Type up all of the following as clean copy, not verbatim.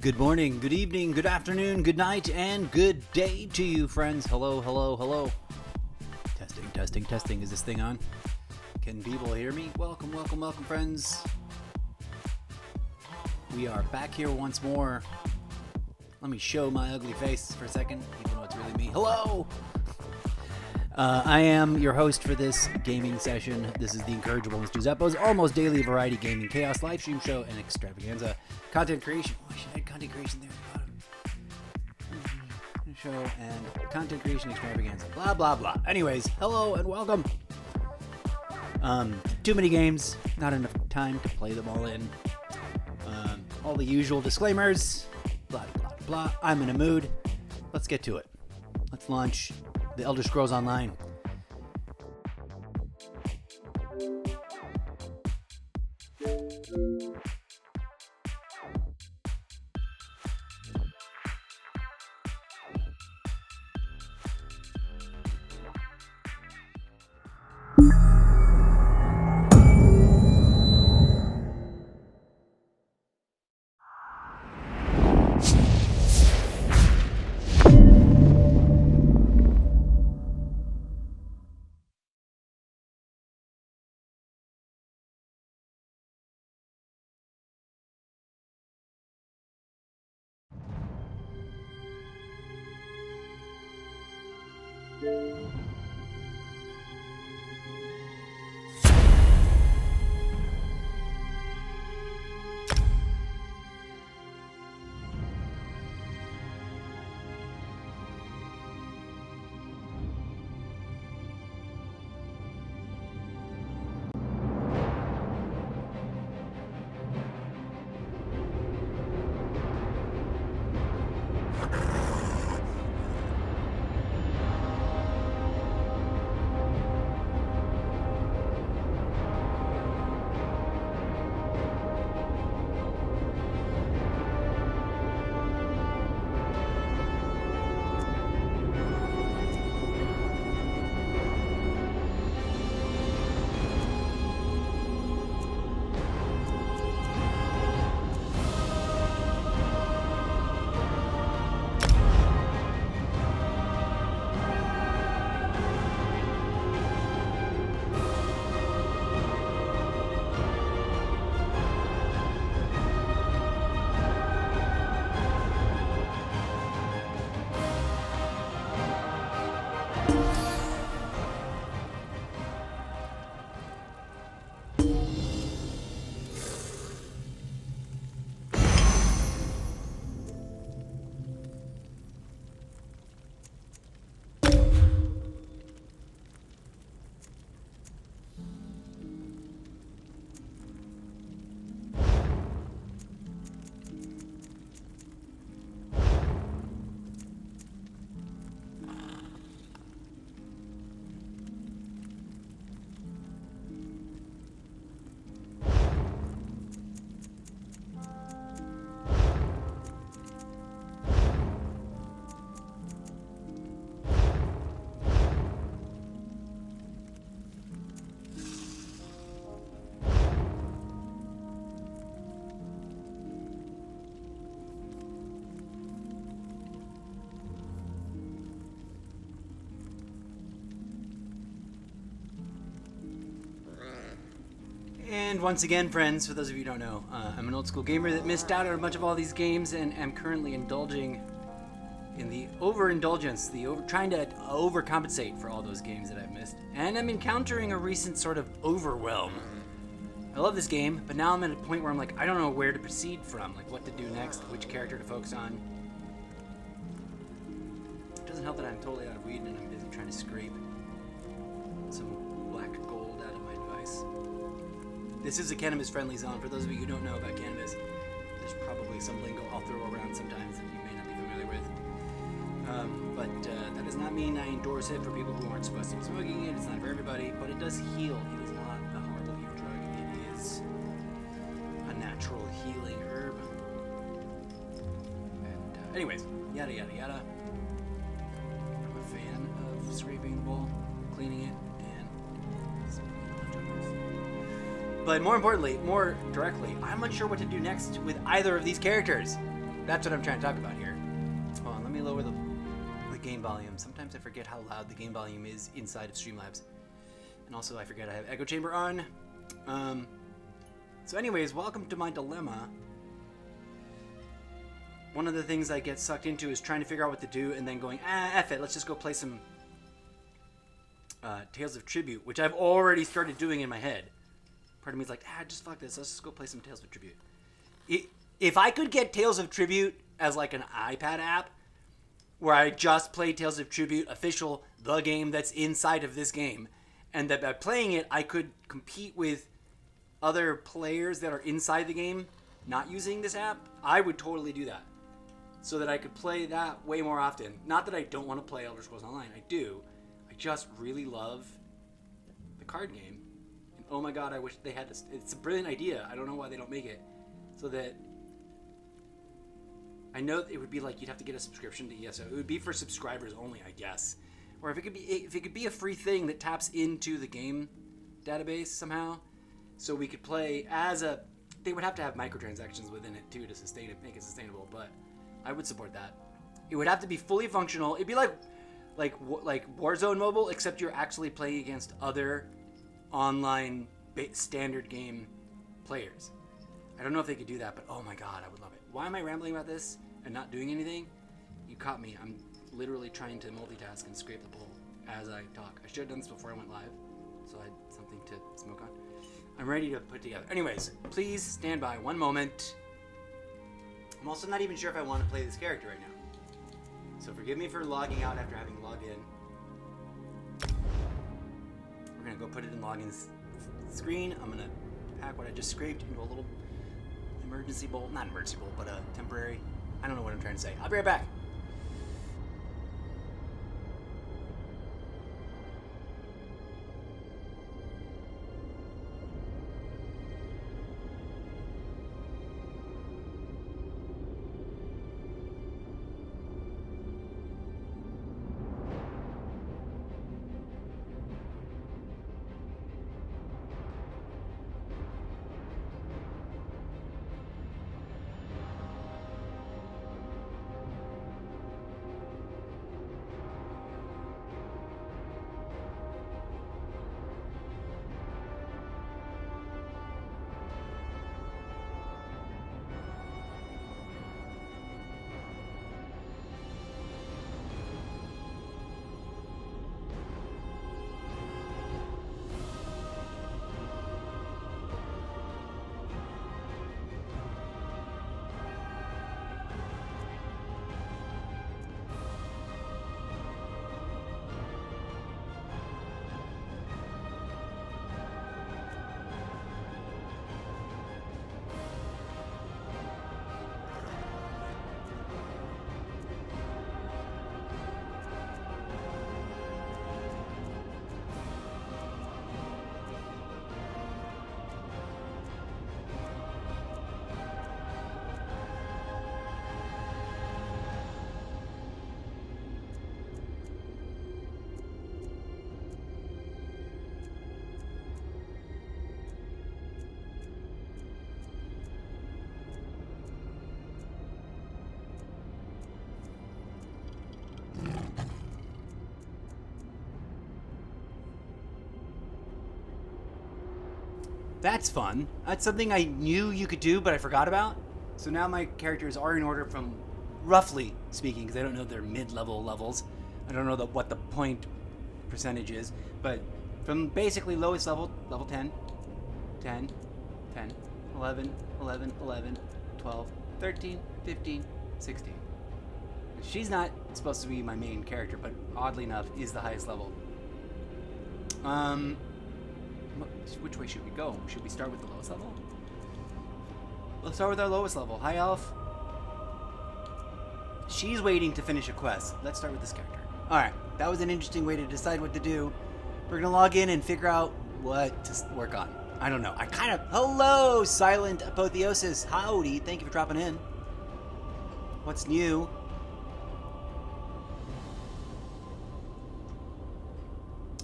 Good morning, good evening, good afternoon, good night, and good day to you, friends. Hello, hello, hello. Testing, testing, testing. Is this thing on? Can people hear me? Welcome, welcome, welcome, friends. We are back here once more. Let me show my ugly face for a second, even though it's really me. Hello! I am your host for this gaming session. This is the Incorrigible Mr. Zeppo's almost daily variety gaming chaos live stream show and extravaganza content creation. Oh, I should add content creation there at the bottom. Show and content creation extravaganza. Blah, blah, blah. Anyways, hello and welcome. Too many games, not enough time to play them all in. All the usual disclaimers. Blah, blah, blah. I'm in a mood. Let's get to it. Let's launch The Elder Scrolls Online. And once again, friends, for those of you who don't know, I'm an old school gamer that missed out on a bunch of all these games and am currently indulging in the overindulgence, trying to overcompensate for all those games that I've missed. And I'm encountering a recent sort of overwhelm. I love this game, but now I'm at a point where I'm like, I don't know where to proceed from, like what to do next, which character to focus on. It doesn't help that I'm totally out of weed and I'm busy trying to scrape some black gold out of my device. This is a cannabis-friendly zone. For those of you who don't know about cannabis, there's probably some lingo I'll throw around sometimes that you may not be familiar with. But that does not mean I endorse it for people who aren't supposed to be smoking it. It's not for everybody, but it does heal. It is not a horrible evil drug. It is a natural healing herb. And anyways, yada yada yada. I'm a fan of scraping the bowl, cleaning it, and smoking leftovers. But more importantly, more directly, I'm unsure what to do next with either of these characters. That's what I'm trying to talk about here. Hold on, let me lower the game volume. Sometimes I forget how loud the game volume is inside of Streamlabs. And also I forget I have echo chamber on. So anyways, welcome to my dilemma. One of the things I get sucked into is trying to figure out what to do and then going, F it, let's just go play some Tales of Tribute, which I've already started doing in my head. Part of me is like, just fuck this, let's just go play some Tales of Tribute. If I could get Tales of Tribute as like an iPad app, where I just play Tales of Tribute official, the game that's inside of this game, and that by playing it, I could compete with other players that are inside the game, not using this app, I would totally do that. So that I could play that way more often. Not that I don't want to play Elder Scrolls Online, I do. I just really love the card game. And oh my god, I wish they had this. It's a brilliant idea. I don't know why they don't make it. So that I know it would be like you'd have to get a subscription to ESO. It would be for subscribers only, I guess. Or if it could be a free thing that taps into the game database somehow, so we could play as a. They would have to have microtransactions within it too to sustain it, make it sustainable. But I would support that. It would have to be fully functional. It'd be like Warzone Mobile, except you're actually playing against other online standard game players. I don't know if they could do that, but oh my god, I would love it. Why am I rambling about this and not doing anything? You caught me. I'm literally trying to multitask and scrape the bowl as I talk. I should have done this before I went live, so I had something to smoke on. I'm ready to put together. Anyways, please stand by one moment. I'm also not even sure if I want to play this character right now. So forgive me for logging out after having logged in. We're going to go put it in login screen. I'm going to pack what I just scraped into a little emergency bowl. Not emergency bowl, but a temporary. I don't know what I'm trying to say. I'll be right back. That's fun. That's something I knew you could do, but I forgot about. So now my characters are in order from, roughly speaking, because I don't know their mid-level levels. I don't know what the point percentage is, but from basically lowest level, level 10, 10, 10, 11, 11, 11, 12, 13, 15, 16. She's not supposed to be my main character, but oddly enough, is the highest level. Which way should we go? Should we start with the lowest level? Let's start with our lowest level. High Elf. She's waiting to finish a quest. Let's start with this character. Alright, that was an interesting way to decide what to do. We're gonna log in and figure out what to work on. I don't know. Hello, Silent Apotheosis. Howdy. Thank you for dropping in. What's new?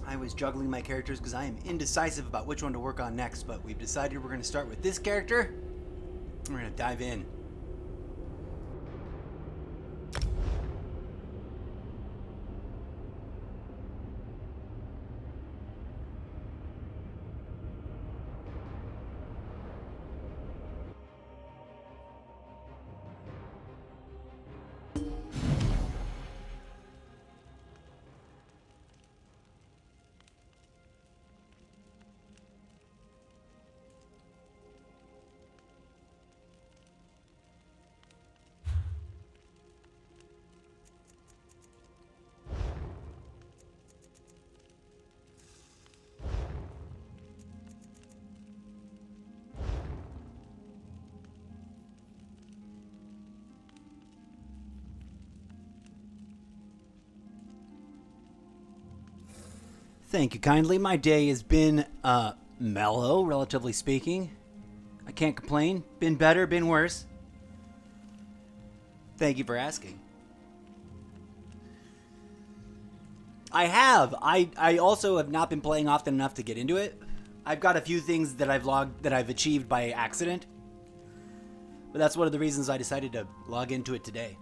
I was juggling my characters because I am indecisive about which one to work on next, but we've decided we're going to start with this character. We're going to dive in. Thank you kindly. My day has been mellow, relatively speaking. I can't complain. Been better, been worse. Thank you for asking. I have. I also have not been playing often enough to get into it. I've got a few things that I've logged that I've achieved by accident. But that's one of the reasons I decided to log into it today.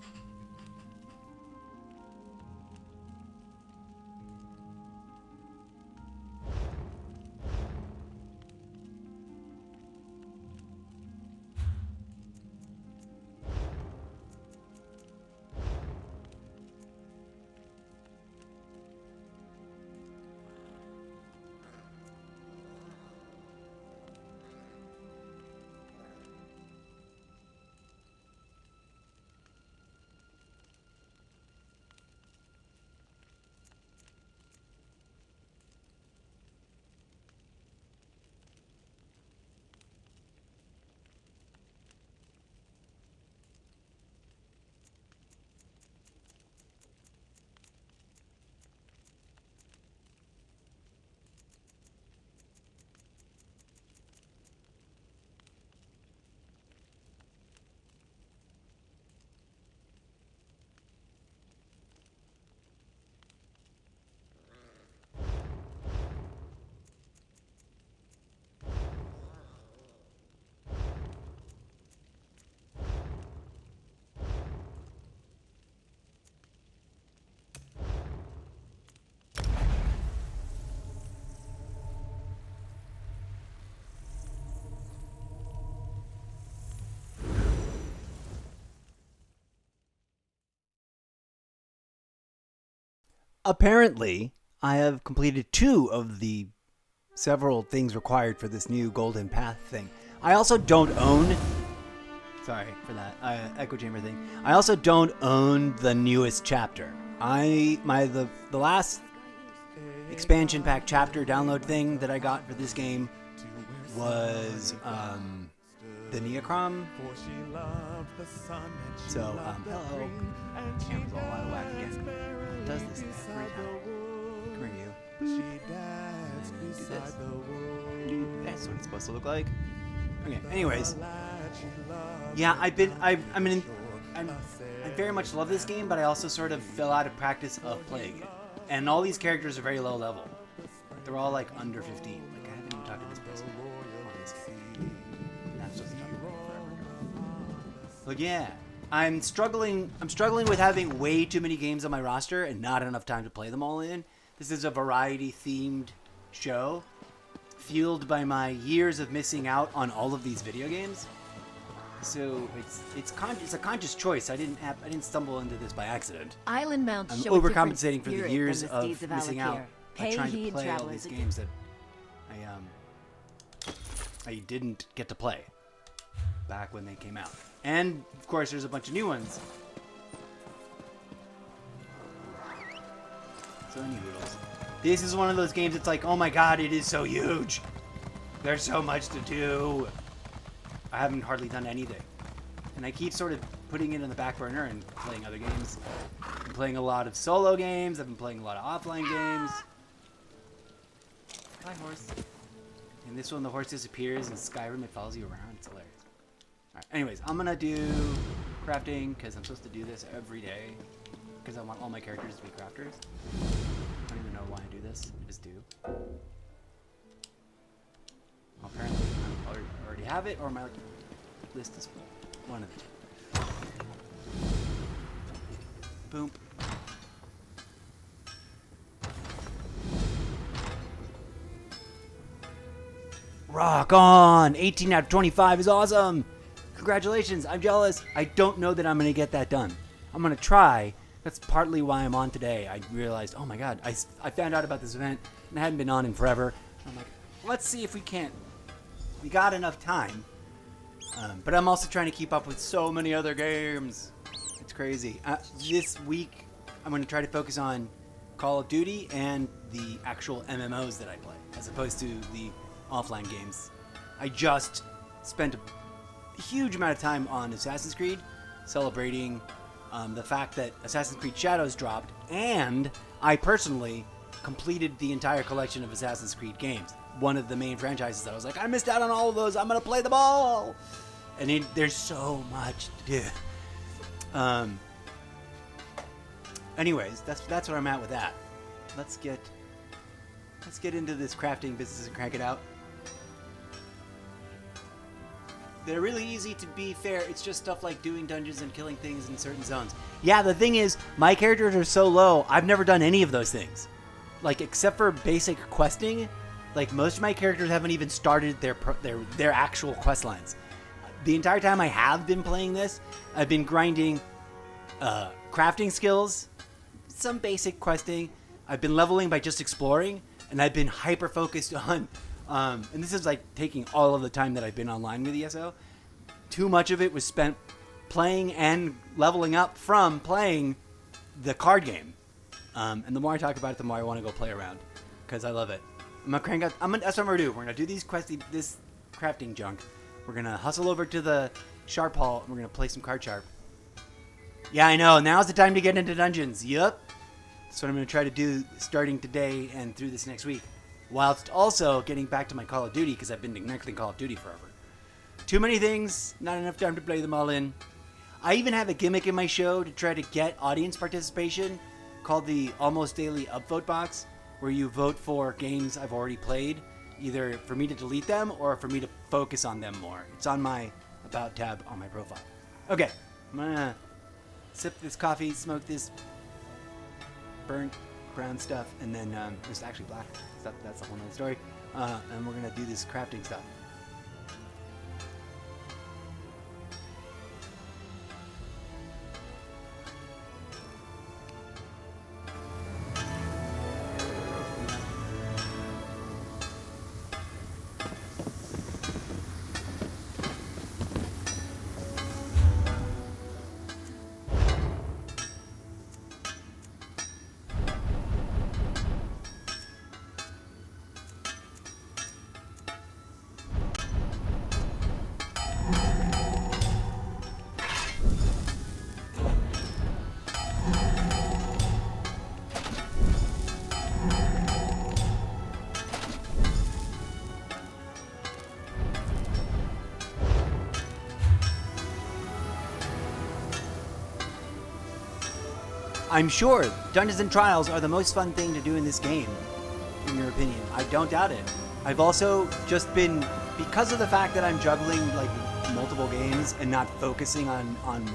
Apparently, I have completed 2 of the several things required for this new Golden Path thing. I also don't own... Sorry for that echo chamber thing. I also don't own the newest chapter. The last expansion pack chapter download thing that I got for this game was the Neocrom. So, hello. Camera's all out of whack again. It does this every time. Come here, you. Do this. That's what it's supposed to look like. Okay, anyways. Yeah, I very much love this game, but I also sort of fell out of practice of playing it. And all these characters are very low level. They're all like under 15. Like, I haven't even talked to this person on this game. I'm supposed to talk to them forever. But yeah, I'm struggling with having way too many games on my roster and not enough time to play them all in. This is a variety-themed show, fueled by my years of missing out on all of these video games. So it's a conscious choice. I didn't stumble into this by accident. Island mounts I'm show a overcompensating for the different years spirit than the of steeds of missing out by Pay trying to heed, play all travelers. these games that I didn't get to play back when they came out. And of course, there's a bunch of new ones. So anyways, this is one of those games. It's like, oh my god, it is so huge. There's so much to do. I haven't hardly done anything. And I keep sort of putting it in the back burner and playing other games. I've been playing a lot of solo games. I've been playing a lot of offline games. Bye, horse. In this one, the horse disappears. In Skyrim, it follows you around. It's hilarious. Alright, anyways, I'm gonna do crafting because I'm supposed to do this every day. Because I want all my characters to be crafters. I don't even know why I do this. I just do. Apparently, I already have it, or my list is full. One of the two. Boom. Rock on! 18 out of 25 is awesome! Congratulations, I'm jealous. I don't know that I'm going to get that done. I'm going to try. That's partly why I'm on today. I realized, oh my god, I found out about this event, and I hadn't been on in forever. I'm like, let's see if we can't. We got enough time. But I'm also trying to keep up with so many other games. It's crazy. This week, I'm going to try to focus on Call of Duty and the actual MMOs that I play, as opposed to the offline games. I just spent a huge amount of time on Assassin's Creed, celebrating the fact that Assassin's Creed Shadows dropped, and I personally completed the entire collection of Assassin's Creed games. One of the main franchises that I was like, I missed out on all of those. I'm gonna play them all. And there's so much to do. Anyways, that's where I'm at with that. Let's get into this crafting business and crank it out. They're really easy, to be fair. It's just stuff like doing dungeons and killing things in certain zones. Yeah, the thing is, my characters are so low, I've never done any of those things. Like, except for basic questing, like, most of my characters haven't even started their actual quest lines. The entire time I have been playing this, I've been grinding crafting skills, some basic questing. I've been leveling by just exploring, and I've been hyper-focused on... and this is, like, taking all of the time that I've been online with ESO. Too much of it was spent playing and leveling up from playing the card game. And the more I talk about it, the more I want to go play around, because I love it. I'm gonna crank out. That's what I'm gonna do. We're gonna do this crafting junk. We're gonna hustle over to the Sharp Hall, and we're gonna play some Card Sharp. Yeah, I know. Now's the time to get into dungeons. Yup. That's what I'm gonna try to do starting today and through this next week, whilst also getting back to my Call of Duty, because I've been neglecting Call of Duty forever. Too many things, not enough time to play them all in. I even have a gimmick in my show to try to get audience participation, called the Almost Daily Upvote Box, where you vote for games I've already played, either for me to delete them or for me to focus on them more. It's on my About tab on my profile. Okay, I'm gonna sip this coffee, smoke this burnt brown stuff, and then it's actually black. That's a whole nother story. And we're gonna do this crafting stuff. I'm sure Dungeons and Trials are the most fun thing to do in this game, in your opinion. I don't doubt it. I've also just been, because of the fact that I'm juggling like multiple games and not focusing on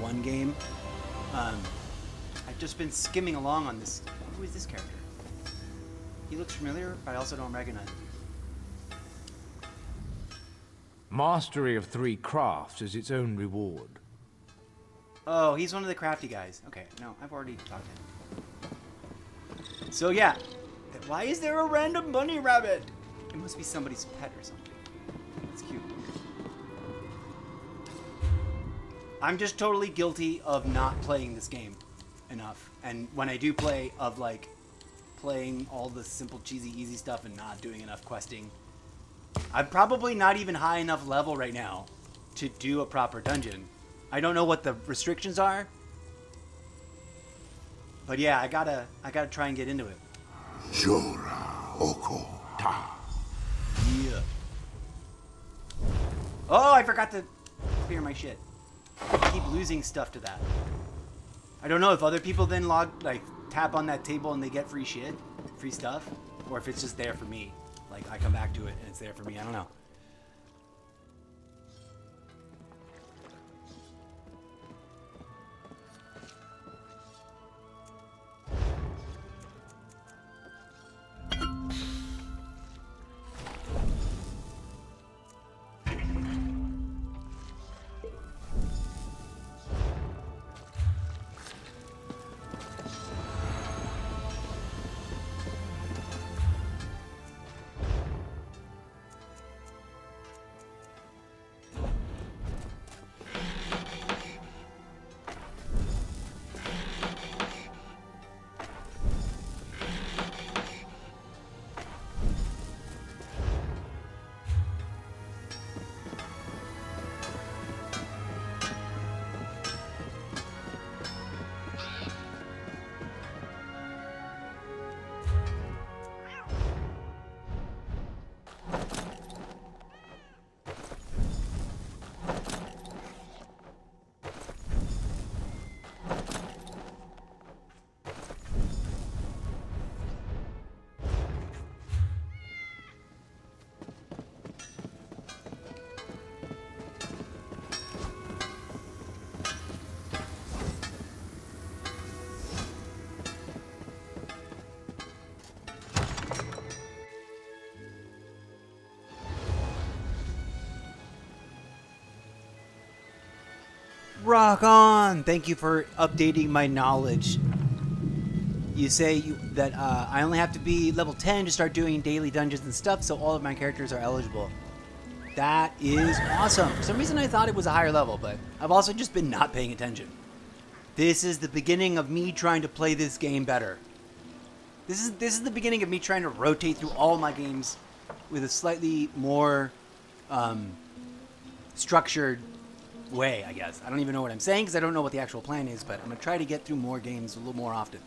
one game, I've just been skimming along on this. Who is this character? He looks familiar, but I also don't recognize him. Mastery of 3 crafts is its own reward. Oh, he's one of the crafty guys. Okay, no, I've already talked to him. So yeah, why is there a random bunny rabbit? It must be somebody's pet or something. It's cute. I'm just totally guilty of not playing this game enough. And when I do play, of like playing all the simple, cheesy, easy stuff and not doing enough questing. I'm probably not even high enough level right now to do a proper dungeon. I don't know what the restrictions are, but yeah, I gotta try and get into it. Jora Oko Ta. Yeah. Oh, I forgot to clear my shit. I keep losing stuff to that. I don't know if other people then tap on that table and they get free shit, free stuff, or if it's just there for me. Like I come back to it and it's there for me. I don't know. rock on! Thank you for updating my knowledge. You say that I only have to be level 10 to start doing daily dungeons and stuff, so all of my characters are eligible. That is awesome. For some reason I thought it was a higher level, but I've also just been not paying attention. This is the beginning of me trying to play this game better. This is the beginning of me trying to rotate through all my games with a slightly more structured way, I guess. I don't even know what I'm saying because I don't know what the actual plan is, but I'm going to try to get through more games a little more often.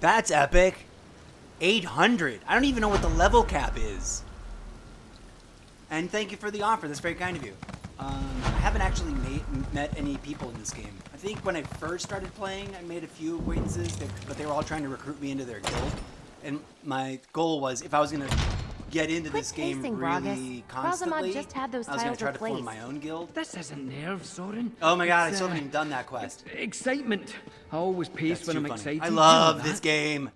That's epic. 800. I don't even know what the level cap is. And thank you for the offer. That's very kind of you. I haven't actually met any people in this game. I think when I first started playing, I made a few acquaintances, but they were all trying to recruit me into their guild. And my goal was, if I was going to get into this game really constantly, just had those I was going to try to tiles form my own guild. This isn't nerves, Soren. Oh my god, I still haven't even done that quest. Excitement. I always pace That's when too I'm funny. excited. I You know love that. this game.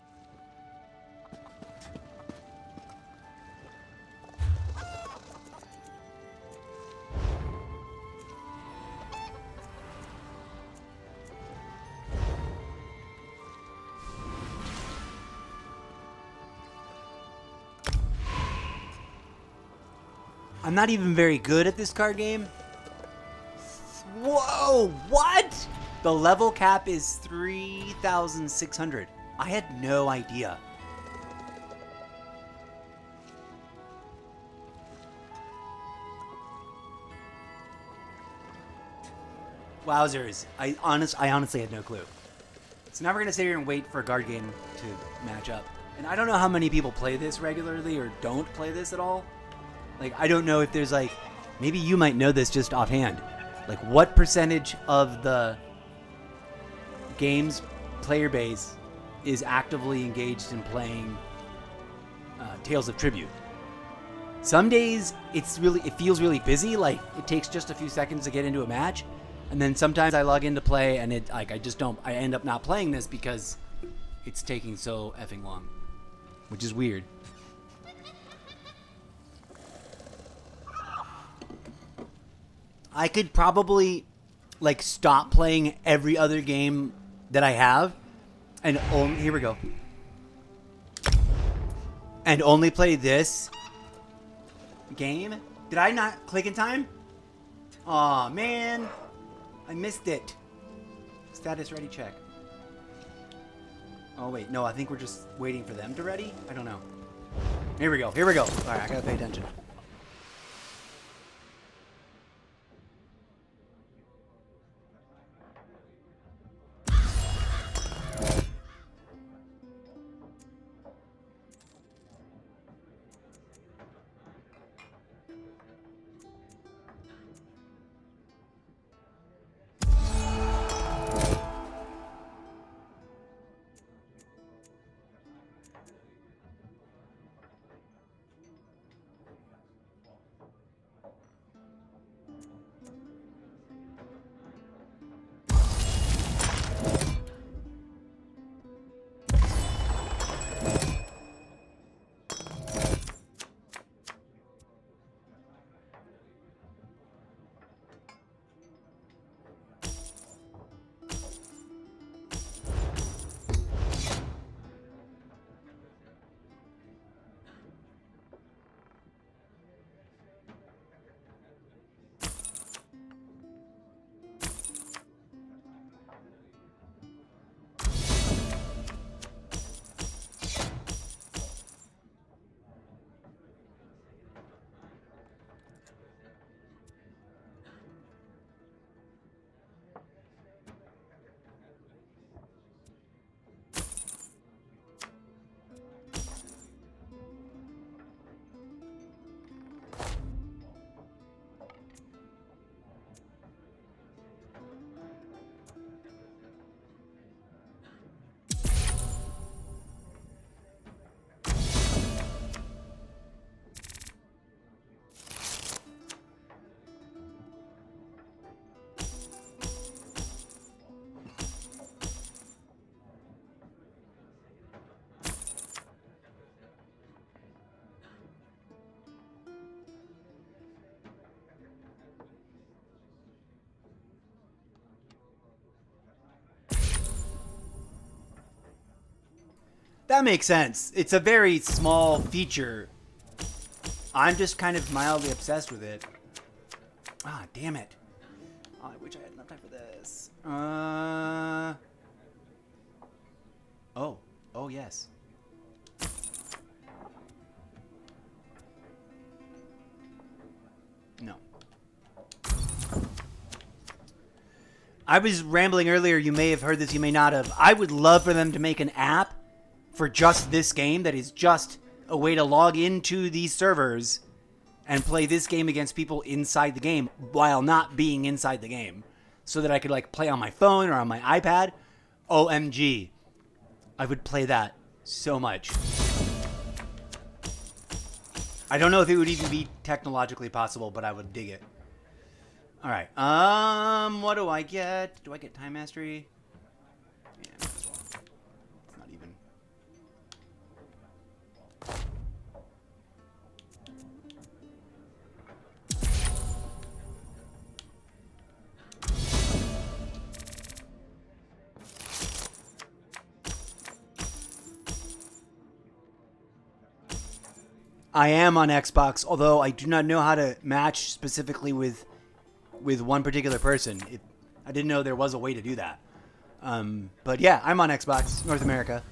I'm not even very good at this card game. Whoa, what? The level cap is 3,600. I had no idea. Wowzers. I honestly had no clue. So now we're going to sit here and wait for a guard game to match up. And I don't know how many people play this regularly or don't play this at all. Like, I don't know if there's like, maybe you might know this just offhand. Like, what percentage of the game's player base is actively engaged in playing Tales of Tribute? Some days it feels really busy, like it takes just a few seconds to get into a match, and then sometimes I log in to play and I end up not playing this because it's taking so effing long, which is weird. I could probably like stop playing every other game that I have and here we go. And only play this game? Did I not click in time? Aw, man. I missed it. Status ready check. Oh, wait. No, I think we're just waiting for them to ready? I don't know. Here we go. Here we go. All right, I gotta pay attention. That makes sense. It's a very small feature. I'm just kind of mildly obsessed with it. Ah, damn it. Oh, I wish I had enough time for this. Oh. Oh, yes. No. I was rambling earlier. You may have heard this, you may not have. I would love for them to make an app for just this game that is just a way to log into these servers and play this game against people inside the game while not being inside the game, so that I could like play on my phone or on my iPad. OMG. I would play that so much. I don't know if it would even be technologically possible, but I would dig it. All right. What do I get? Do I get Time Mastery? Yeah, might as well. It's not even. I am on Xbox, although I do not know how to match specifically with one particular person. I didn't know there was a way to do that. But yeah, I'm on Xbox North America.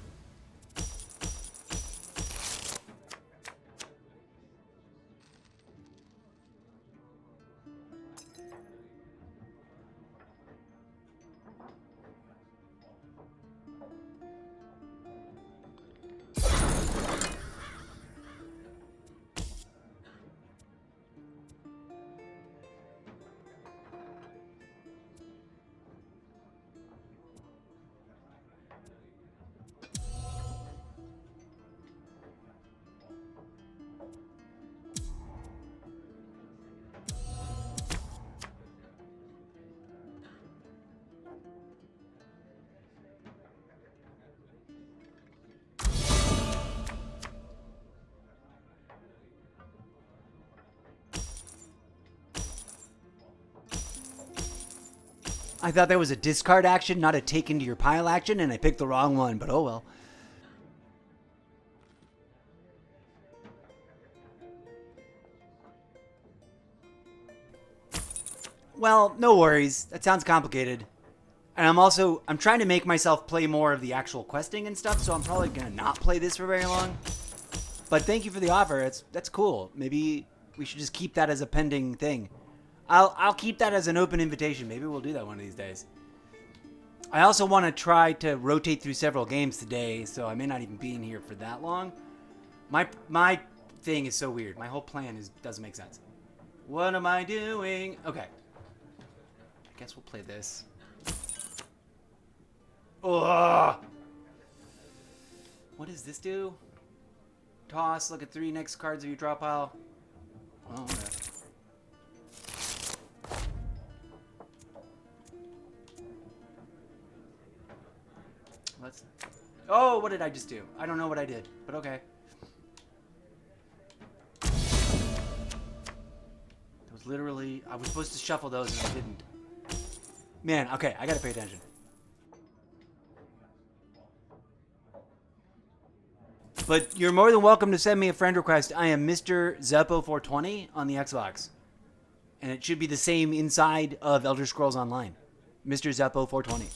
I thought that was a discard action, not a take into your pile action, and I picked the wrong one, but oh well. Well, no worries. That sounds complicated. And I'm trying to make myself play more of the actual questing and stuff, so I'm probably going to not play this for very long. But thank you for the offer. That's cool. Maybe we should just keep that as a pending thing. I'll keep that as an open invitation. Maybe we'll do that one of these days. I also want to try to rotate through several games today, so I may not even be in here for that long. My thing is so weird. My whole plan doesn't make sense. What am I doing? Okay. I guess we'll play this. Ugh. What does this do? Toss. Look at 3 next cards of your draw pile. Oh, okay. Let's. Oh, what did I just do? I don't know what I did, but okay. That was literally. I was supposed to shuffle those and I didn't. Man, okay, I gotta pay attention. But you're more than welcome to send me a friend request. I am Mr. Zeppo420 on the Xbox. And it should be the same inside of Elder Scrolls Online. Mr. Zeppo420.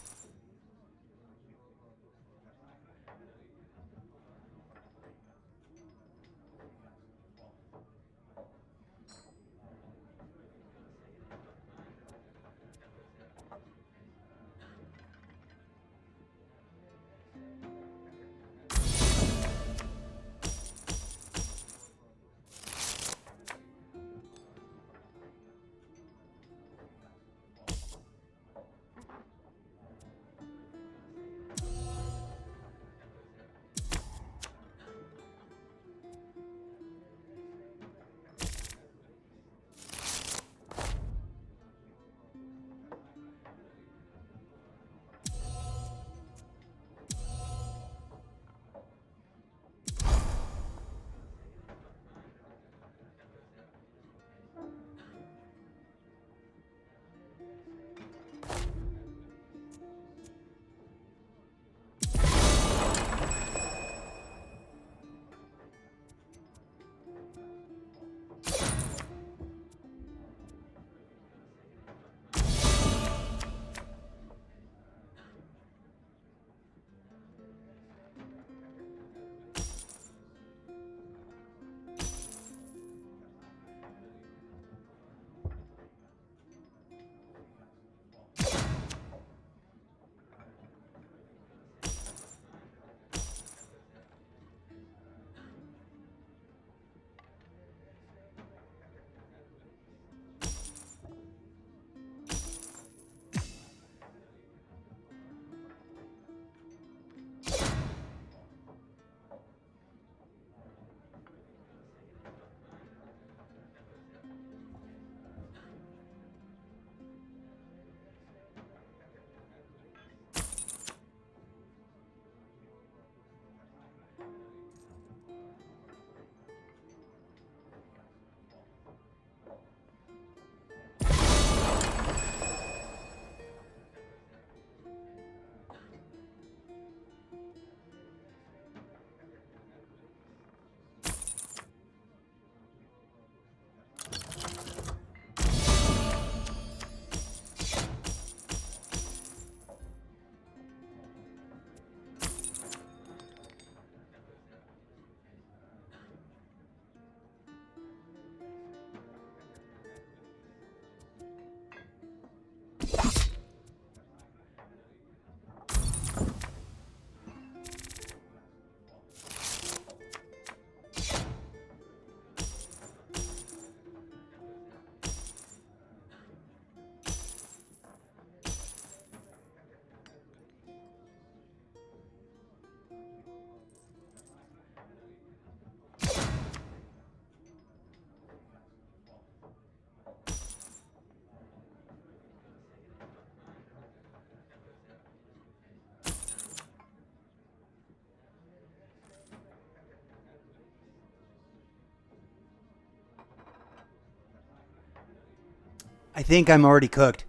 I think I'm already cooked.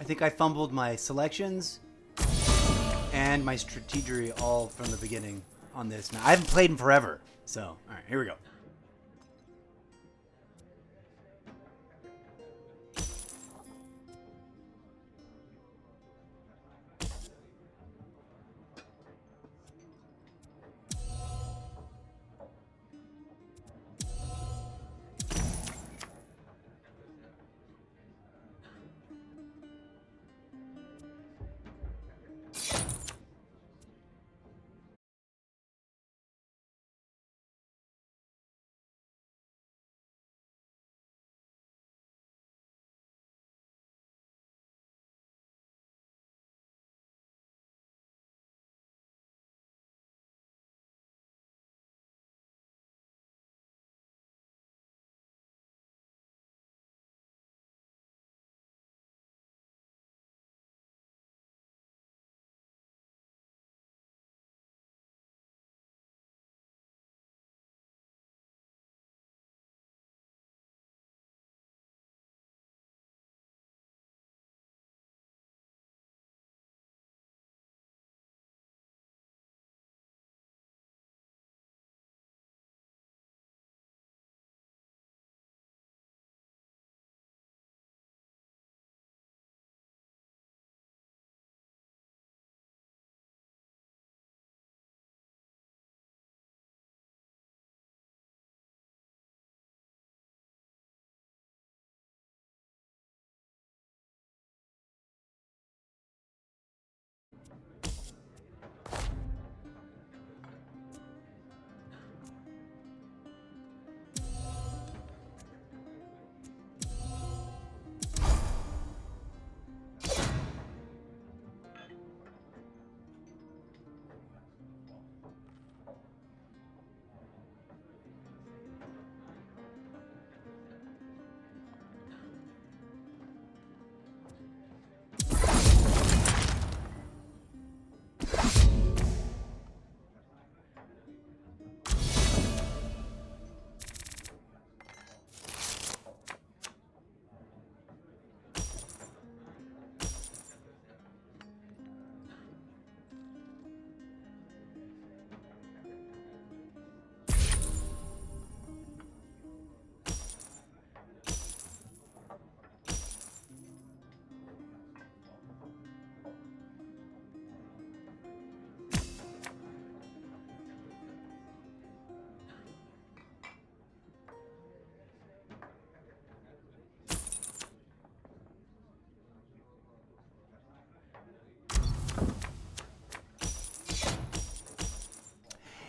I think I fumbled my selections and my strategery all from the beginning on this. Now, I haven't played in forever. So, all right, here we go.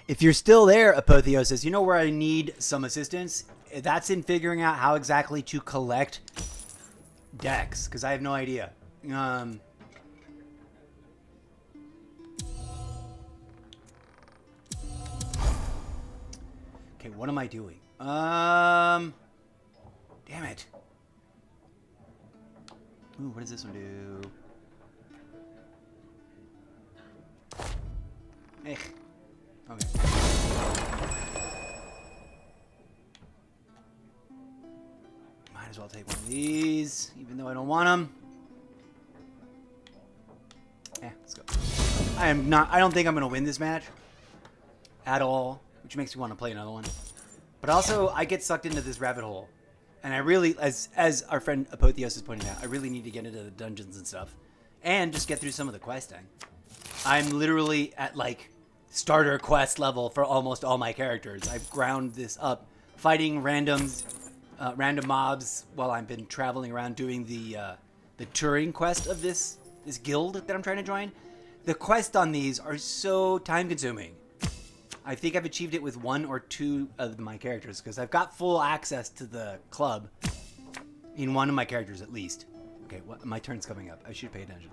If you're still there, Apotheosis, you know where I need some assistance? That's in figuring out how exactly to collect decks, because I have no idea. Okay, what am I doing? Damn it. Ooh, what does this one do? Eh. Okay. Might as well take one of these, even though I don't want them. Yeah, let's go. I don't think I'm going to win this match at all, which makes me want to play another one. But also, I get sucked into this rabbit hole. And I really, as our friend Apotheos is pointing out, I really need to get into the dungeons and stuff. And just get through some of the questing. I'm literally at, like, starter quest level for almost all my characters. I've ground this up, fighting random mobs while I've been traveling around doing the touring quest of this guild that I'm trying to join. The quests on these are so time consuming. I think I've achieved it with one or two of my characters because I've got full access to the club in one of my characters at least. Okay, my turn's coming up. I should pay attention.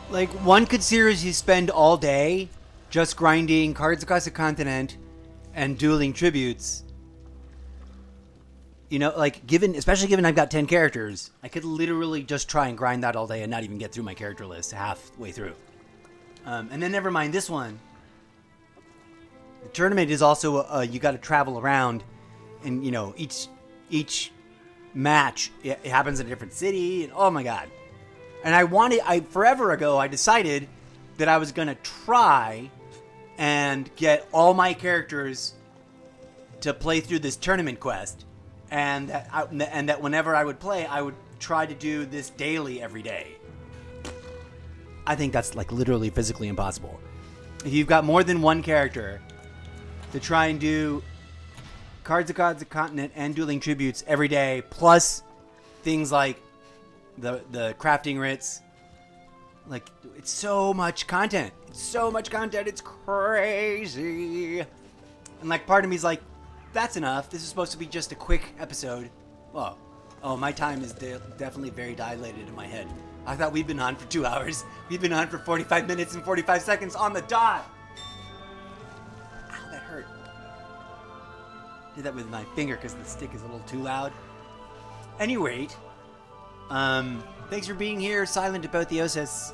Like, one could seriously spend all day just grinding Cards Across the Continent and dueling tributes. You know, like, especially given I've got 10 characters, I could literally just try and grind that all day and not even get through my character list halfway through. And then never mind this one. The tournament is also, you got to travel around, and, you know, each match, it happens in a different city, and oh my god. And forever ago, I decided that I was going to try and get all my characters to play through this tournament quest. And that whenever I would play, I would try to do this daily every day. I think that's like literally physically impossible. If you've got more than one character, to try and do Cards Across the Continent and dueling tributes every day, plus things like the crafting writs. Like, it's so much content. It's crazy. And like, part of me's like, that's enough. This is supposed to be just a quick episode. Oh, my time is definitely very dilated in my head. I thought we'd been on for 2 hours. We've been on for 45 minutes and 45 seconds on the dot. Ow, that hurt. Did that with my finger because the stick is a little too loud. Any rate, thanks for being here, silent about the OSIS.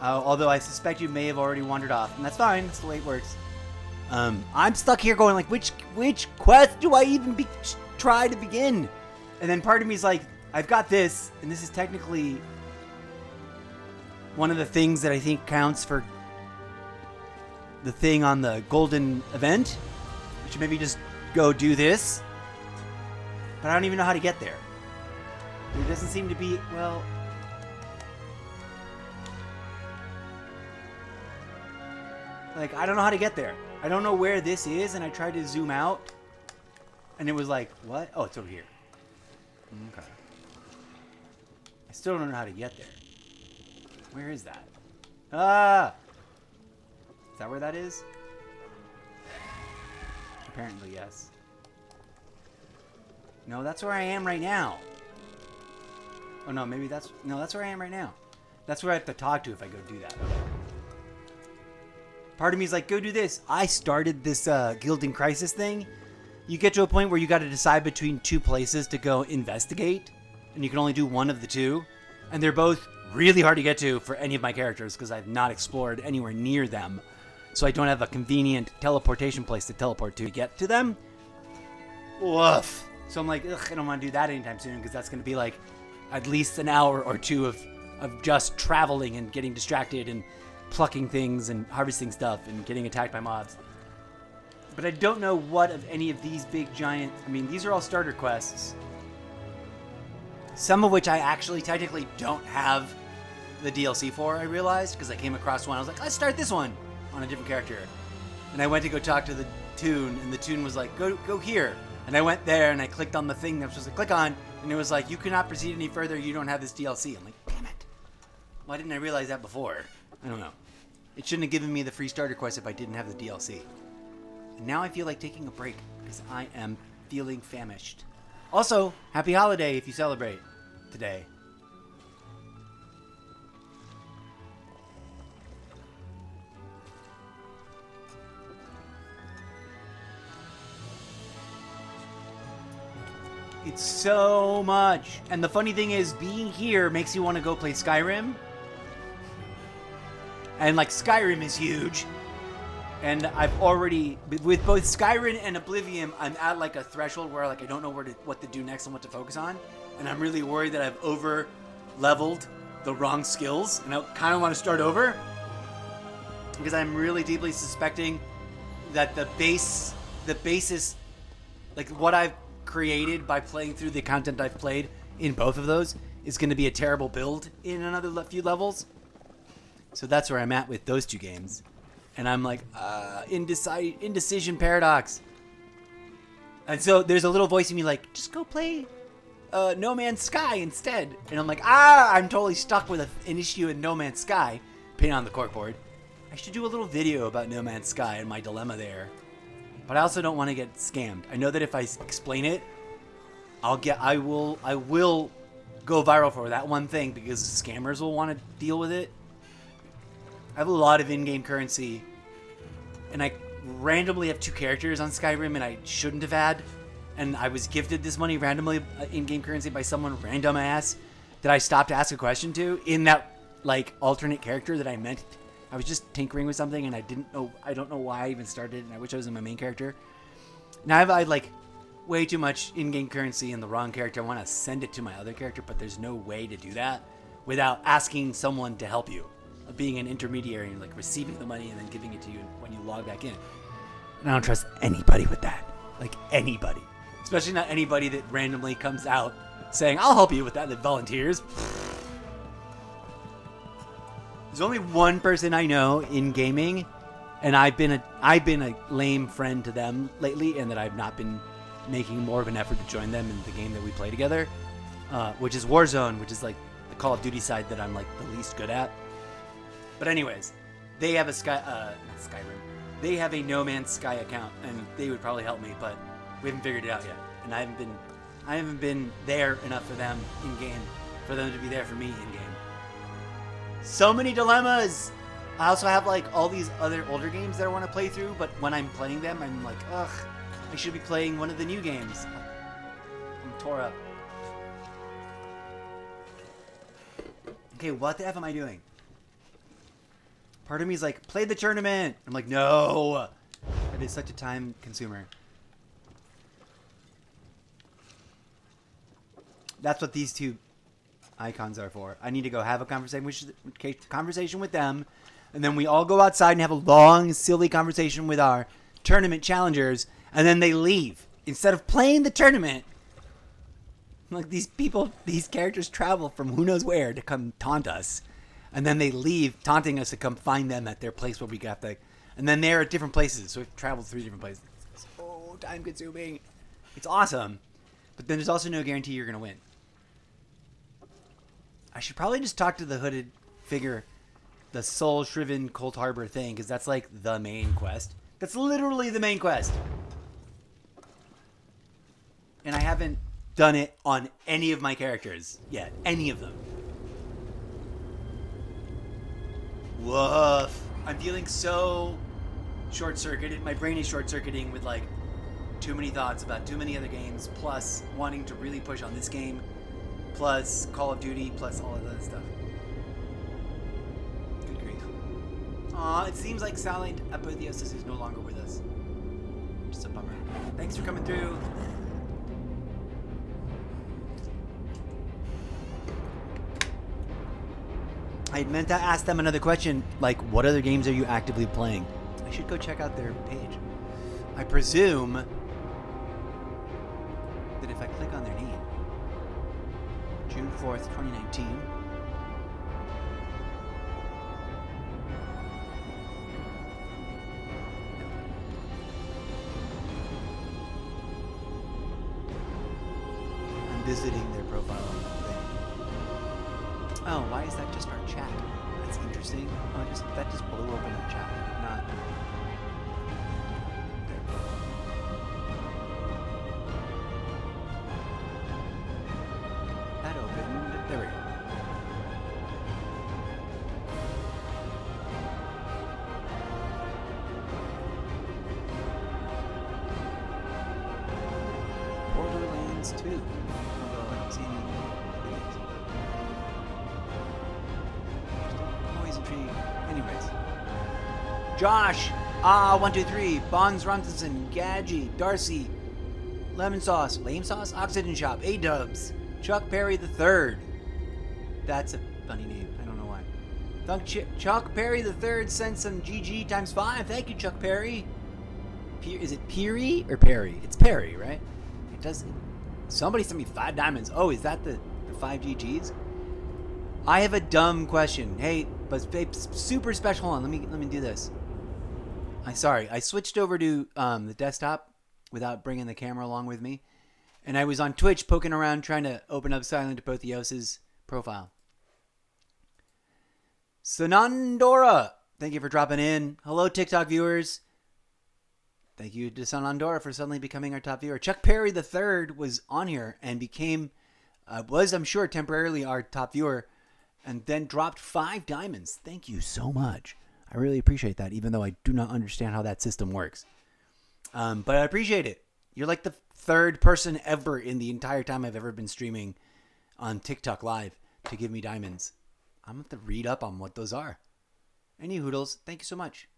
Although I suspect you may have already wandered off, and that's fine. That's the way it works. I'm stuck here going like, which quest do I even try to begin? And then part of me is like, I've got this, and this is technically one of the things that I think counts for the thing on the golden event. We should maybe just go do this. But I don't even know how to get there. There doesn't seem to be, well... Like, I don't know how to get there. I don't know where this is, and I tried to zoom out. And it was like, what? Oh, it's over here. Okay. I still don't know how to get there. Where is that? Ah! Is that where that is? Apparently, yes. No, that's where I am right now. Oh, no, maybe that's... No, that's where I am right now. That's where I have to talk to if I go do that. Okay. Part of me is like, go do this. I started this Guild in Crisis thing. You get to a point where you got to decide between two places to go investigate. And you can only do one of the two. And they're both really hard to get to for any of my characters because I've not explored anywhere near them. So I don't have a convenient teleportation place to teleport to get to them. Woof. So I'm like, ugh, I don't want to do that anytime soon because that's going to be like at least an hour or two of just traveling and getting distracted and plucking things and harvesting stuff and getting attacked by mobs. But I don't know what of any of these big giant... I mean, these are all starter quests. Some of which I actually technically don't have the DLC for, I realized, because I came across one. I was like, let's start this one on a different character. And I went to go talk to the Toon, and the Toon was like, go here. And I went there, and I clicked on the thing that I was supposed to click on, and it was like, you cannot proceed any further, you don't have this DLC. I'm like, damn it. Why didn't I realize that before? I don't know. It shouldn't have given me the free starter quest if I didn't have the DLC. And now I feel like taking a break, because I am feeling famished. Also, happy holiday if you celebrate today. It's so much. And the funny thing is, being here makes you want to go play Skyrim. And like, Skyrim is huge. And I've already, with both Skyrim and Oblivion, I'm at like a threshold where like I don't know what to do next and what to focus on. And I'm really worried that I've over leveled the wrong skills. And I kind of want to start over. Because I'm really deeply suspecting that the basis, like what I've created by playing through the content I've played in both of those is going to be a terrible build in another few levels. So that's where I'm at with those two games. And I'm like, indecision paradox. And so there's a little voice in me like, just go play No Man's Sky instead. And I'm like, I'm totally stuck with an issue in No Man's Sky. Paint on the corkboard. I should do a little video about No Man's Sky and my dilemma there. But I also don't want to get scammed. I know that if I explain it, I will go viral for that one thing because scammers will want to deal with it. I have a lot of in-game currency, and I randomly have 2 characters on Skyrim, and I shouldn't have had. And I was gifted this money randomly in-game currency by someone random ass that I stopped to ask a question to in that like alternate character that I meant. I was just tinkering with something, and I don't know why I even started, and I wish I was in my main character. Now I have like way too much in-game currency in the wrong character. I want to send it to my other character, but there's no way to do that without asking someone to help you, being an intermediary and like receiving the money and then giving it to you when you log back in. And I don't trust anybody with that. Like anybody. Especially not anybody that randomly comes out saying, I'll help you with that volunteers. There's only one person I know in gaming, and I've been a lame friend to them lately, and that I've not been making more of an effort to join them in the game that we play together, which is Warzone, which is like the Call of Duty side that I'm like the least good at. But anyways, they have a not Skyrim. They have a No Man's Sky account, and they would probably help me, but we haven't figured it out yet. And I haven't been there enough for them in game, for them to be there for me in game. So many dilemmas. I also have like all these other older games that I want to play through, but when I'm playing them, I'm like, ugh, I should be playing one of the new games. I'm tore up. Okay, what the F am I doing? Part of me is like, play the tournament. I'm like, no. That is such a time consumer. That's what these 2 icons are for. I need to go have a conversation with them, and then we all go outside and have a long, silly conversation with our tournament challengers, and then they leave. Instead of playing the tournament, like these characters travel from who knows where to come taunt us, and then they leave, taunting us to come find them at their place where we got the... And then they're at different places, so we've traveled 3 different places. It's so time-consuming. It's awesome, but then there's also no guarantee you're going to win. I should probably just talk to the hooded figure, the Soul Shriven Cold Harbor thing, because that's like the main quest. That's literally the main quest. And I haven't done it on any of my characters yet. Any of them. Woof. I'm feeling so short-circuited. My brain is short-circuiting with like too many thoughts about too many other games, plus wanting to really push on this game, plus Call of Duty, plus all of that stuff. Good grief. Aw, it seems like Silent Apotheosis is no longer with us. Just a bummer. Thanks for coming through. I meant to ask them another question, like, what other games are you actively playing? I should go check out their page. I presume that if I click on their name, June 4th, 2019. I'm visiting their profile on that thing. Oh, why is that just our chat? That's interesting. Oh, that just blew open our chat. I did not. That opened. There we go. Borderlands 2. Although I don't see any videos. Always intrigued. Anyways. Josh! 123. Bonds Robinson. Gadgy. Darcy. Lemon Sauce. Lame Sauce? Oxygen Shop. A-Dubs. Chuck Perry the Third. That's a funny name. I don't know why. Chuck Perry the Third sent some GG times 5. Thank you, Chuck Perry. Is it Peary or Perry? It's Perry, right? It does. Somebody sent me 5 diamonds. Oh, is that the 5 GGs? I have a dumb question. Hey, but super special. Hold on. Let me do this. I switched over to the desktop without bringing the camera along with me. And I was on Twitch poking around trying to open up Silent Apotheosis' profile. Sanandora, thank you for dropping in. Hello, TikTok viewers. Thank you to Sanandora for suddenly becoming our top viewer. Chuck Perry the Third was on here and became Was, I'm sure, temporarily our top viewer, and then dropped 5 diamonds. Thank you so much. I really appreciate that, even though I do not understand how that system works. But I appreciate it. You're like the 3rd person ever in the entire time I've ever been streaming on TikTok Live to give me diamonds. I'm going to have to read up on what those are. Any hoodles, thank you so much.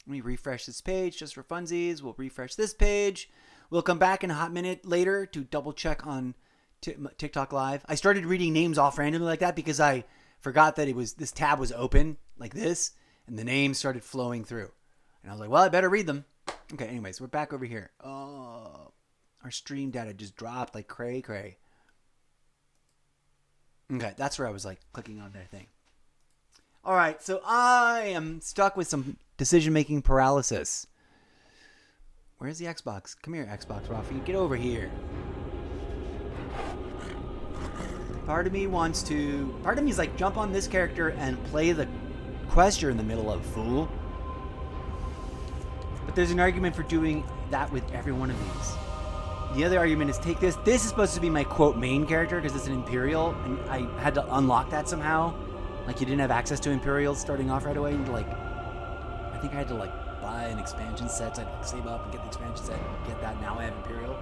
Let me refresh this page just for funsies. We'll refresh this page. We'll come back in a hot minute later to double check on TikTok Live. I started reading names off randomly like that because I forgot that this tab was open like this, and the names started flowing through. And I was like, well, I better read them. Okay, anyways, we're back over here. Oh, our stream data just dropped like cray. Okay, that's where I was like clicking on that thing. All right, so I am stuck with some decision-making paralysis. Where's the Xbox? Come here, Xbox Rafi. Get over here. Part of me is like, jump on this character and play the quest you're in the middle of, fool. But there's an argument for doing that with every one of these. The other argument is take this. This is supposed to be my, quote, main character because it's an Imperial, and I had to unlock that somehow. Like, you didn't have access to Imperials starting off right away. And, like, I think I had to, like, buy an expansion set. So I'd like, save up and get the expansion set and get that. Now I have Imperial.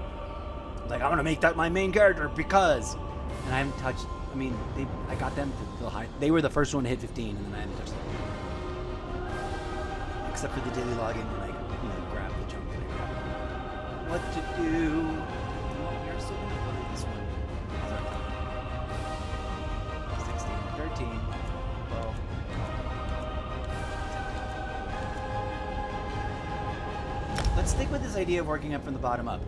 Like, I'm going to make that my main character because... And I haven't touched... I mean, I got them to the high... They were the first one to hit 15, and then I haven't touched them. Except for the daily login when I, grab the junk that I grab. What to do? Oh, you're still going to play this one. 16, 13, 12. Let's stick with this idea of working up from the bottom up.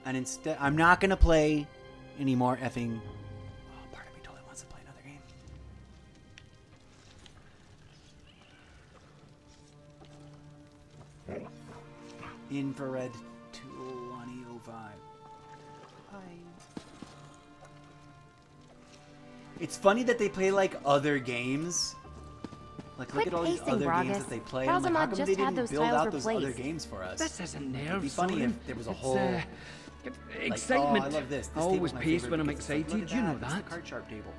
And instead, I'm not going to play any more effing... Oh, part of me totally wants to play another game. Infrared 2005. Hi. It's funny that they play like other games. Like, look at all these other games that they play. I'm like, how come they didn't build out those other games for us? This isn't nerve. It'd be funny if there was a whole... excitement. Like, oh, I love this. I always table's my pace favorite when I'm because it's like, excited. look at You know It's that. the card sharp table.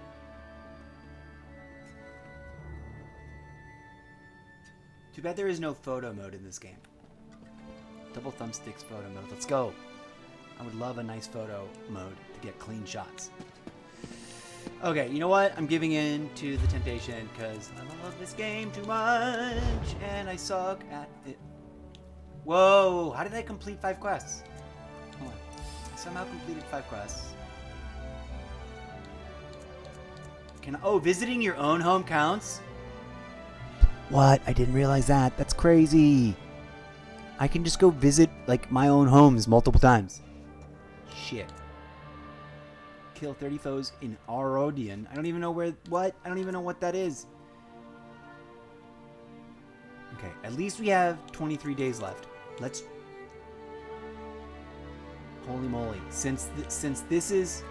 Too bad there is no photo mode in this game. Double thumbsticks photo mode. Let's go. I would love a nice photo mode to get clean shots. Okay, you know what? I'm giving in to the temptation because I love this game too much and I suck at it. Whoa! How did I complete 5 quests? Hold on. I somehow completed 5 quests. Visiting your own home counts? What? I didn't realize that. That's crazy. I can just go visit, like, my own homes multiple times. Shit. Kill 30 foes in Arodian. I don't even know what? I don't even know what that is. Okay, at least we have 23 days left. Let's... Holy moly. Since this is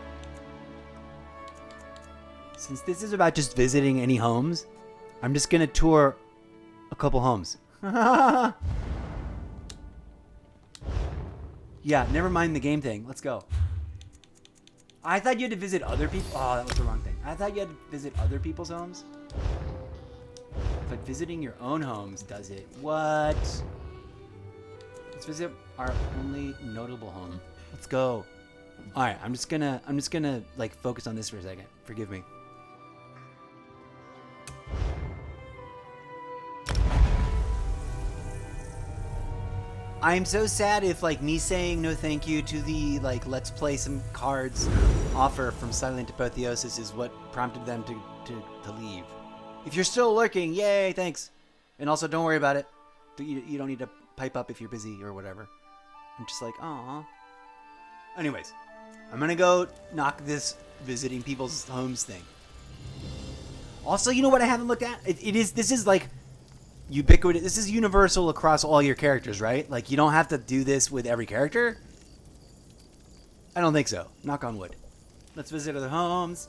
about just visiting any homes, I'm just gonna tour a couple homes. Yeah, never mind the game thing. Let's go. I thought you had to visit other people. Oh, that was the wrong thing. I thought you had to visit other people's homes. But visiting your own homes does it. What? Let's visit our only notable home. Let's go. All right, I'm just gonna like focus on this for a second. Forgive me. I'm so sad if like me saying no thank you to the like let's play some cards offer from Silent Apotheosis is what prompted them to leave. If you're still lurking, yay, thanks. And also don't worry about it. You don't need to pipe up if you're busy or whatever. I'm just like, aw. Anyways, I'm gonna go knock this visiting people's homes thing. Also, you know what I haven't looked at? This is like ubiquitous. This is universal across all your characters, right? Like, you don't have to do this with every character? I don't think so. Knock on wood. Let's visit other homes.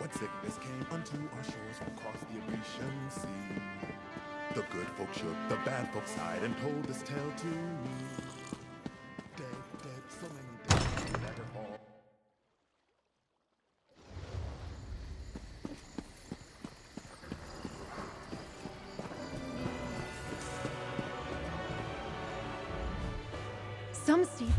What sickness came unto our shores from across the Grecian sea? The good folk shook, the bad folk sighed, and told this tale to me. Dead, dead, so many dead, never all. Some seed.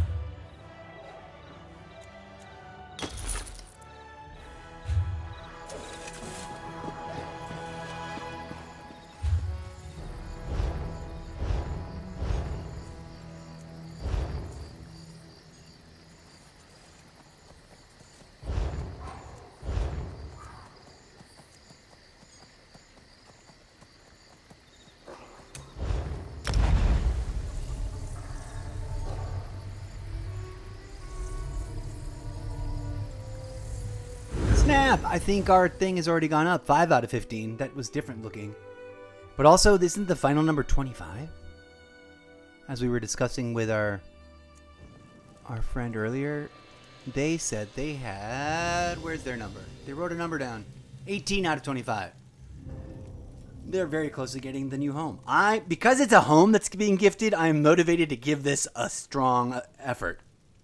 Snap! I think our thing has already gone up. 5 out of 15. That was different looking. But also, isn't the final number 25? As we were discussing with our friend earlier, they said they had... Where's their number? They wrote a number down. 18 out of 25. They're very close to getting the new home. Because it's a home that's being gifted, I'm motivated to give this a strong effort.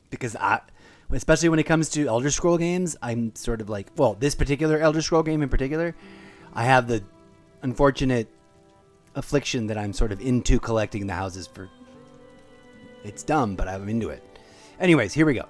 Because especially when it comes to Elder Scroll games, I'm sort of like, well, this particular Elder Scroll game in particular, I have the unfortunate affliction that I'm sort of into collecting the houses for. It's dumb, but I'm into it. Anyways, here we go.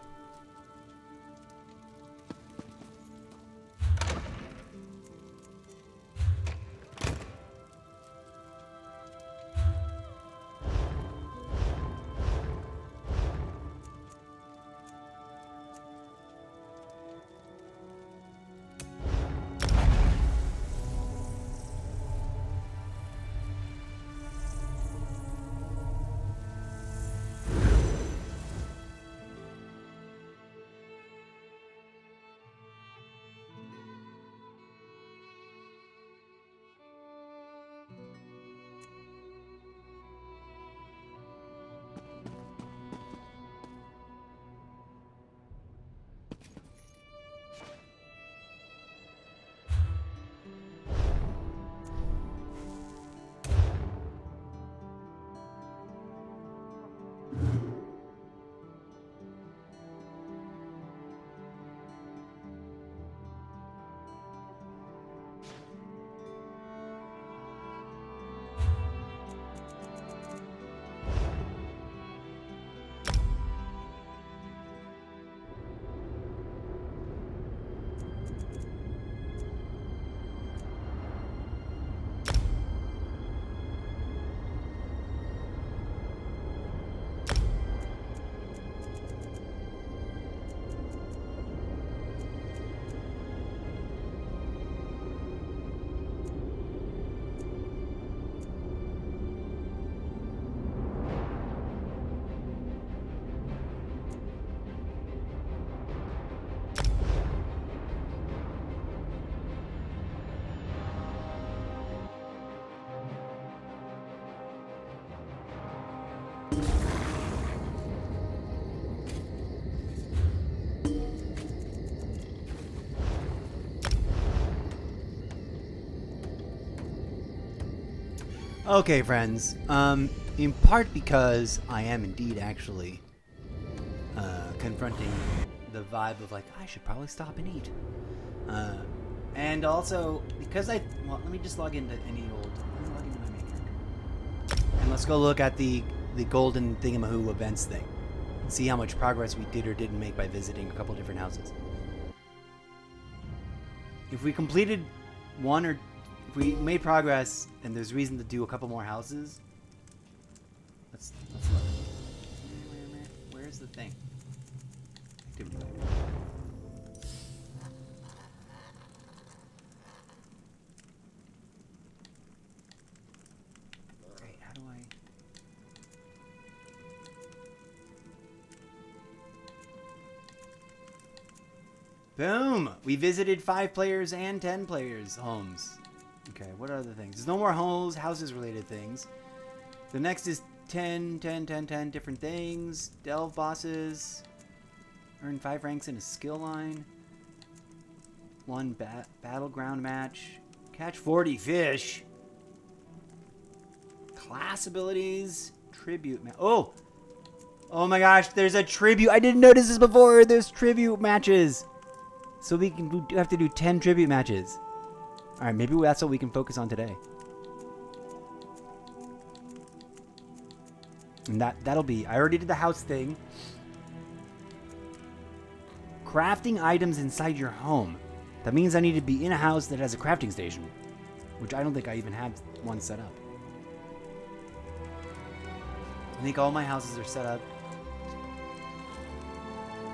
Okay, friends. In part because I am indeed actually confronting the vibe of like, I should probably stop and eat. And also because well, let me just log into let me log into my main character. And let's go look at the golden thingamahoo events thing. See how much progress we did or didn't make by visiting a couple different houses. If we completed one or if we made progress and there's reason to do a couple more houses, let's look. Where's the thing? Activity log. Great, how do I... Boom! We visited 5 players and 10 players' homes. Okay, what are other things? There's no more houses related things. The next is 10 different things. Delve bosses. Earn 5 ranks in a skill line. 1 battleground match. Catch 40 fish. Class abilities. Tribute. Oh! Oh my gosh, there's a tribute. I didn't notice this before. There's tribute matches. So we have to do 10 tribute matches. Alright, maybe that's what we can focus on today. And that'll be... I already did the house thing. Crafting items inside your home. That means I need to be in a house that has a crafting station. Which I don't think I even have one set up. I think all my houses are set up.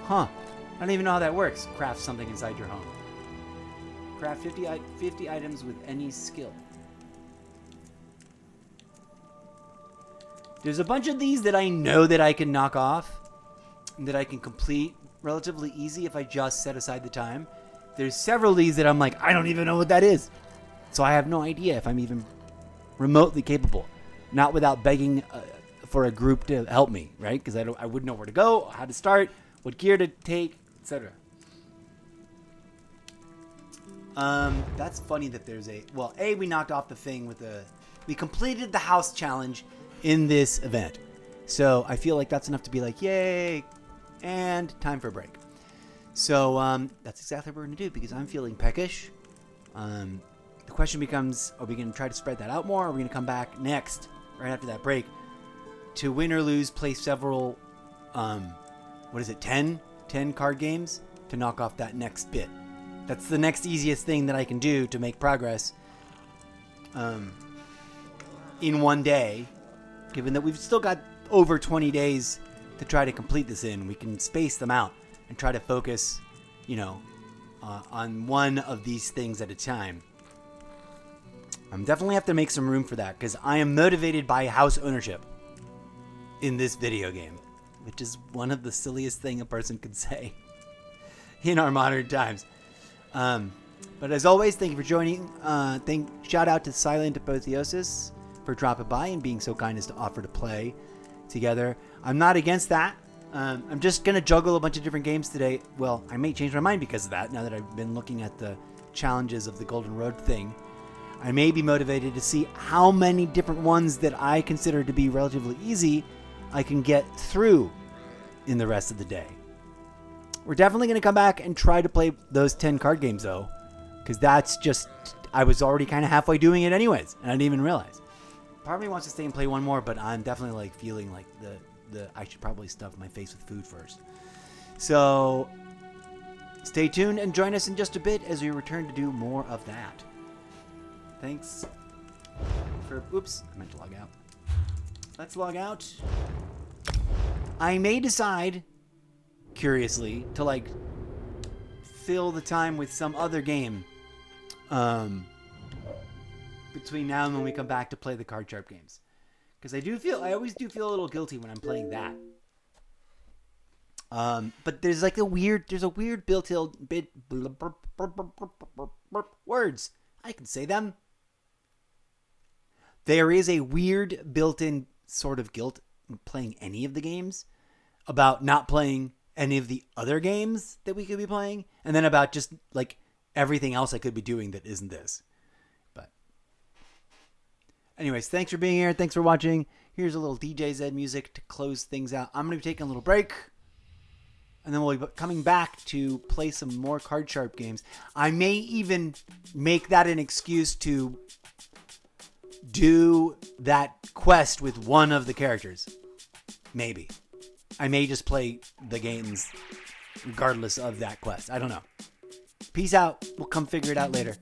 Huh. I don't even know how that works. Craft something inside your home. Craft 50 items with any skill. There's a bunch of these that I know that I can knock off. And that I can complete relatively easy if I just set aside the time. There's several of these that I'm like, I don't even know what that is. So I have no idea if I'm even remotely capable. Not without begging for a group to help me, right? Because I wouldn't know where to go, how to start, what gear to take, etc. That's funny that there's we knocked off the thing we completed the house challenge in this event. So I feel like that's enough to be like, yay, and time for a break. So that's exactly what we're going to do because I'm feeling peckish. The question becomes, are we going to try to spread that out more? Or are we going to come back next, right after that break, to win or lose, play several, 10 card games to knock off that next bit. That's the next easiest thing that I can do to make progress in one day. Given that we've still got over 20 days to try to complete this in, we can space them out and try to focus, on one of these things at a time. I'm definitely have to make some room for that because I am motivated by house ownership in this video game, which is one of the silliest thing a person could say in our modern times. But as always, thank you for joining. Shout out to Silent Apotheosis for dropping by and being so kind as to offer to play together. I'm not against that. I'm just going to juggle a bunch of different games today. Well, I may change my mind because of that now that I've been looking at the challenges of the Golden Road thing. I may be motivated to see how many different ones that I consider to be relatively easy I can get through in the rest of the day. We're definitely going to come back and try to play those 10 card games, though, because that's just... I was already kind of halfway doing it anyways, and I didn't even realize. Part of me wants to stay and play one more, but I'm definitely feeling like I should probably stuff my face with food first. So stay tuned and join us in just a bit as we return to do more of that. Thanks for... Oops, I meant to log out. Let's log out. I may decide, curiously, to fill the time with some other game between now and when we come back to play the card sharp games. Because I always do feel a little guilty when I'm playing that. But there's a weird built-in words. I can say them. There is a weird built-in sort of guilt in playing any of the games about not playing any of the other games that we could be playing, and then about just everything else I could be doing that isn't this. But Anyways, thanks for being here. Thanks for watching. Here's a little DJ Zed music to close things out. I'm going to be taking a little break. And then we'll be coming back to play some more Card Sharp games. I may even make that an excuse to do that quest with one of the characters. Maybe. I may just play the games regardless of that quest. I don't know. Peace out. We'll come figure it out later.